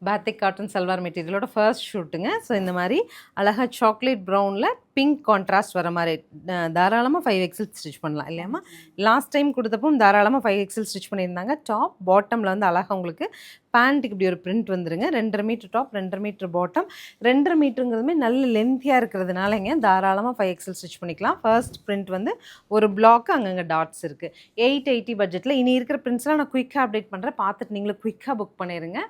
பாத்திக் cotton salwar மெட்டீரியலோட first ஷூட்டுங்க. So இந்த மாதிரி அழகாக சாக்லேட் ப்ரௌனில் பிங்க் கான்ட்ராஸ்ட் வர மாதிரி தாராளமாக 5XL ஸ்டிச் பண்ணலாம் இல்லையாம்மா? லாஸ்ட் டைம் கொடுத்தப்போ தாராளமாக 5XL ஸ்டிச் பண்ணியிருந்தாங்க. டாப் பாட்டமில் வந்து அழகாக உங்களுக்கு பேண்ட்டுக்கு இப்படி ஒரு பிரிண்ட் வந்துருங்க. 2.5 மீட்டர் டாப், 2.5 மீட்டர் பாட்டம். 2.5 மீட்டருங்கிறதுமே நல்ல லென்த்தியாக இருக்கிறதுனாலங்க தாராளமாக 5XL ஸ்டிச் பண்ணிக்கலாம். ஃபர்ஸ்ட் பிரிண்ட் வந்து ஒரு பிளாக், அங்கங்கே டாட்ஸ் இருக்குது. 880 பட்ஜெட்டில் இனி இருக்கிற பிரிண்ட்ஸ்லாம் நான் குயிக்காக அப்டேட் பண்ணுறேன். பார்த்துட்டு நீங்களும் குயிக்காக புக் பண்ணிடுங்க.